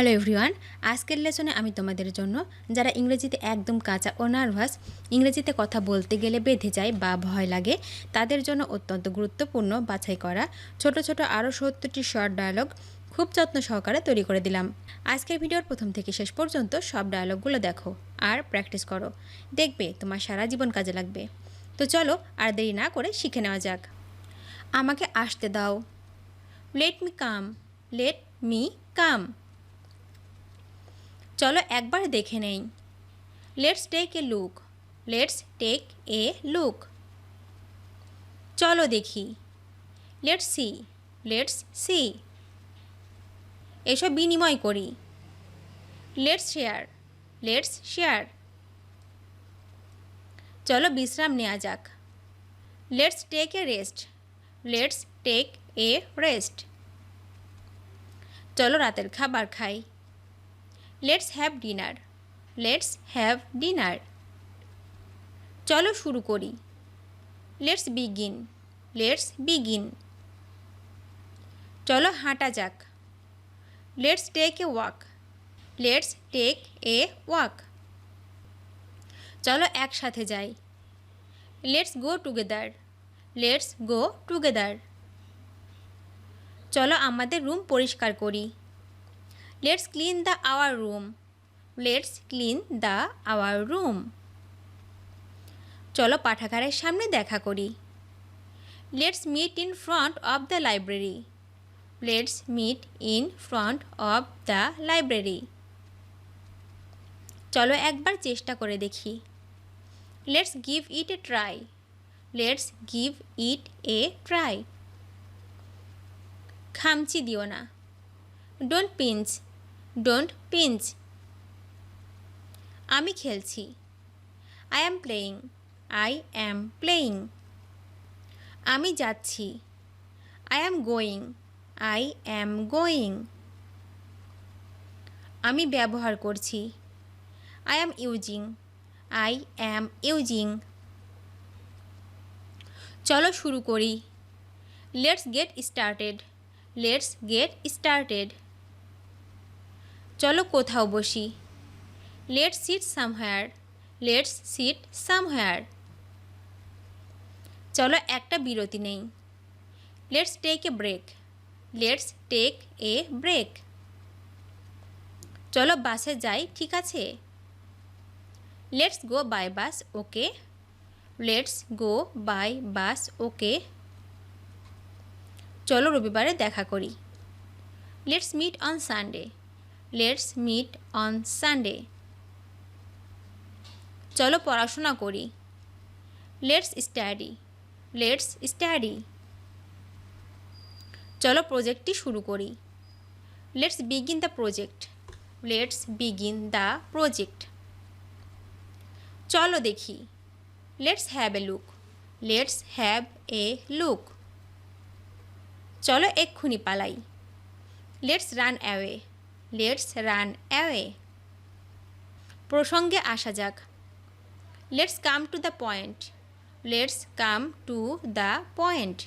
Hello everyone, আজকের লেসনে আমি তোমাদের জন্য যারা ইংরেজিতে একদম কাঁচা ও নার্ভাস, ইংরেজিতে কথা বলতে গেলে বেঁধে যায় বা ভয় লাগে, তাদের জন্য অত্যন্ত গুরুত্বপূর্ণ বাছাই করা ছোট ছোট আরও 70টি শর্ট ডায়লগ খুব যত্ন সহকারে তৈরি করে দিলাম। আজকের ভিডিওর প্রথম থেকে শেষ পর্যন্ত সব ডায়লগগুলো দেখো আর প্র্যাকটিস করো, দেখবে তোমার সারা জীবন কাজে লাগবে। তো চলো আর দেরি না করে শিখে নেওয়া যাক। আমাকে আসতে দাও, let me come, let me come. চলো একবার দেখে নেই, let's take a look, let's take a look. চলো দেখি, লেটস সি, লেটস সি। এসব বিনিময় করি, লেটস শেয়ার, লেটস শেয়ার। চলো বিশ্রাম নেওয়া যাক, let's take a rest, let's take a rest. চলো রাতের খাবার খাই, let's have dinner, let's have dinner. চলো শুরু করি, লেটস বিগিন, লেটস বিগিন। চলো হাঁটা যাক, let's take a walk, let's take a walk. চলো একসাথে যাই, let's go together, let's go together. চলো আমাদের রুম পরিষ্কার করি, let's clean the our room, let's clean the our room. চলো পাঠাগারের সামনে দেখা করি, let's meet in front of the library, let's meet in front of the library. চলো একবার চেষ্টা করে দেখি, let's give it a try, let's give it a try. খামচি দিও না, ডোন্ট পিঞ্চ, ডোন্ট পিঞ্চ। আমি খেলছি, I am playing, I am playing. আমি যাচ্ছি, I am going, I am going. আমি ব্যবহার করছি, I am using, I am using. চলো শুরু করি, let's get started, let's get started. চলো কোথাও বসি, let's sit somewhere, let's sit somewhere. চলো একটা বিরতি নেই, let's take a break, let's take a break. চলো বাসে যাই, ঠিক আছে, let's go by bus, okay, let's go by bus, okay. চলো রবিবারে দেখা করি, let's meet on Sunday, let's meet on Sunday. চলো পড়াশোনা করি, লেটস স্টাডি, লেটস স্টাডি। চলো প্রজেক্টটি শুরু করি, let's begin the project, let's begin the project. চলো দেখি, let's have a look, let's have a look. চলো এক্ষুনি পালাই, let's run away, let's run away. প্রসঙ্গে আসা যাক, let's come to the point, let's come to the point.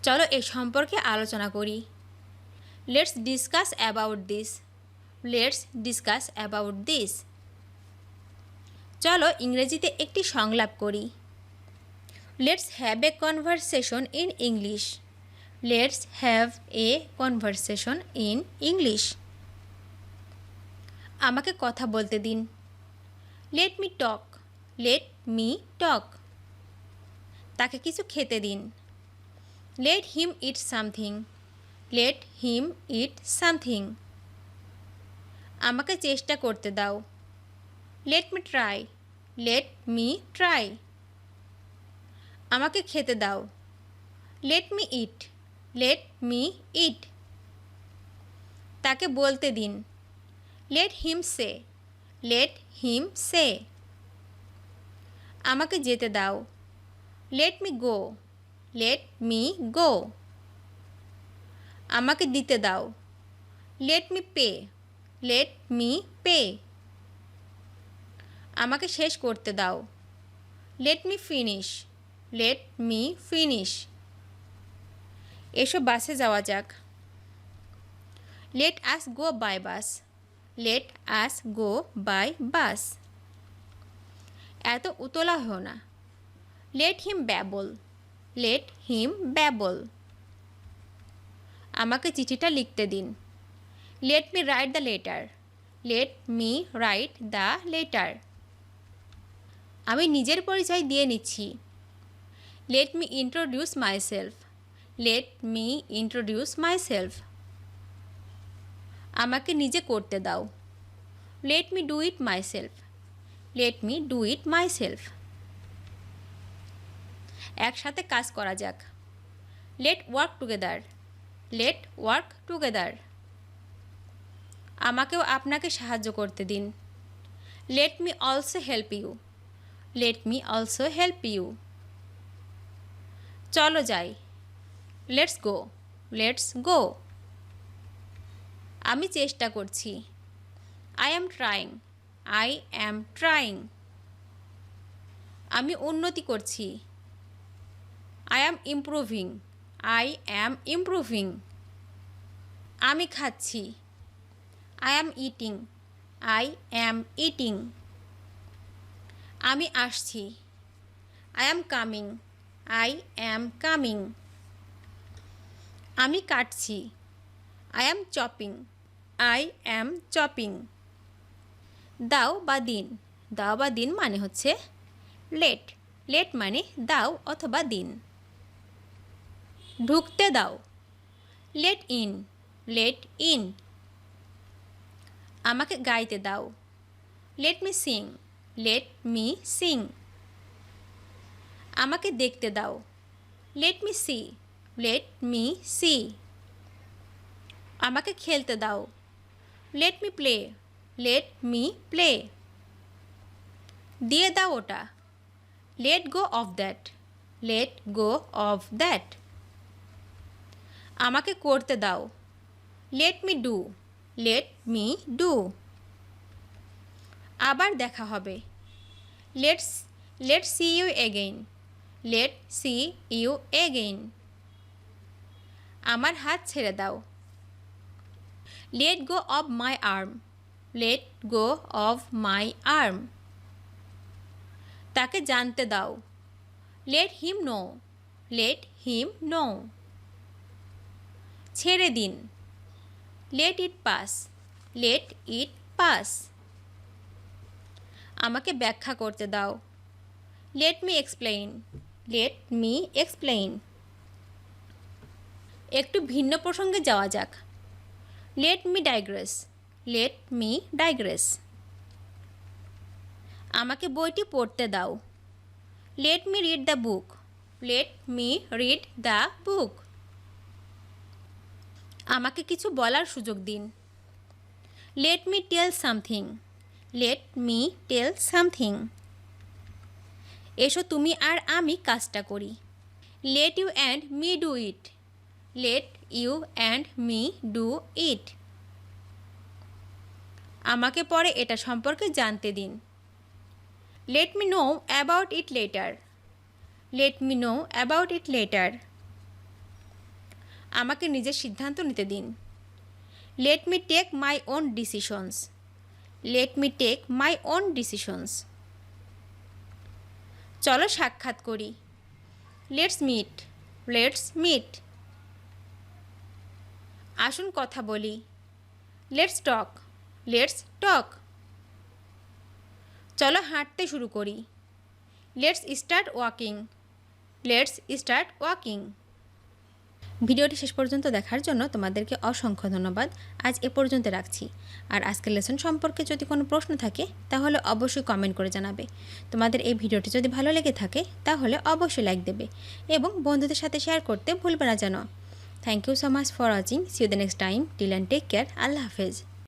চলো এ সম্পর্কে আলোচনা করি, let's discuss about this, let's discuss about this. চলো ইংরেজিতে একটি সংলাপ করি, let's have a conversation in English, let's have a conversation in English. আমাকে কথা বলতে দিন, লেট মি টক, লেট মি টক। তাকে কিছু খেতে দিন, লেট হিম ইট সামথিং, লেট হিম ইট সামথিং। আমাকে চেষ্টা করতে দাও, let me try, let me try. আমাকে খেতে দাও, লেট মি ইট, লেট মি ইট। তাকে বলতে দিন, লেট হিম সে, লেট হিম সে। আমাকে যেতে দাও, let me go, let me go. আমাকে দিতে দাও, let me pay, let me pay. আমাকে শেষ করতে দাও, let me finish, let me finish. এসো বাসে যাওয়া যাক, Let us go by bus. Let us go by bus. এত উতলা হও না। Let him babble. Let him babble. আমাকে চিঠিটা লিখতে দিন। Let me write the letter. Let me write the letter. আমি নিজের পরিচয় দিয়ে নিচ্ছি। Let me introduce myself. Let me introduce myself. আমাকে নিজে করতে দাও। Let me do it myself. Let me do it myself. একসাথে কাজ করা যাক। Let work together. Let work together. আমাকেও আপনাকে সাহায্য করতে দিন। Let me also help you. Let me also help you. চলো যাই। Let's go. Let's go. আমি চেষ্টা করছি। I am trying. I am trying. আমি উন্নতি করছি। I am improving. I am improving. আমি খাচ্ছি। I am eating. I am eating. আমি আসছি। I am coming. I am coming. আমি কাটছি। I am chopping. I am chopping. দাও বা দিন। দাও বা দিন মানে হচ্ছে let. let মানে দাও অথবা দিন। ঢুকতে দাও। let in. let in. আমাকে গাইতে দাও। let me sing. let me sing. আমাকে দেখতে দাও। let me see. let me see. আমাকে খেলতে দাও। let me play. let me play. দিয়ে দাও ওটা। let go of that. let go of that. আমাকে করতে দাও। let me do. let me do. আবার দেখা হবে। let's see you again. let's see you again. আমার হাত ছেড়ে দাও। let go of my arm. let go of my arm. তাকে জানতে দাও। let him know. let him know. ছেড়ে দিন। let it pass. let it pass. আমাকে ব্যাখ্যা করতে দাও। let me explain. let me explain. একটু ভিন্ন প্রসঙ্গে যাওয়া যাক। let me digress. let me digress. আমাকে বইটি পড়তে দাও। let me read the book. let me read the book. আমাকে কিছু বলার সুযোগ দিন। let me tell something. let me tell something. এসো তুমি আর আমি কাজটা করি। let you and me do it. let you and me do it. আমাকে পরে এটা সম্পর্কে জানতে দিন। let me know about it later. let me know about it later. আমাকে নিজের সিদ্ধান্ত নিতে দিন। let me take my own decisions. let me take my own decisions. চলো সাক্ষাৎ করি। let's meet. let's meet. আসুন কথা বলি। let's talk. let's talk. চলো হাঁটতে শুরু করি। let's start walking. let's start walking. ভিডিওটি শেষ পর্যন্ত দেখার জন্য তোমাদেরকে অসংখ্য ধন্যবাদ। আজ এ পর্যন্ত রাখছি। আর আজকের লেসন সম্পর্কে যদি কোনো প্রশ্ন থাকে তাহলে অবশ্যই কমেন্ট করে জানাবে। তোমাদের এই ভিডিওটি যদি ভালো লেগে থাকে তাহলে অবশ্যই লাইক দেবে এবং বন্ধুদের সাথে শেয়ার করতে ভুলবে না যেন। Thank you so much for watching. See you the next time. Till and take care. Allah হাফেজ।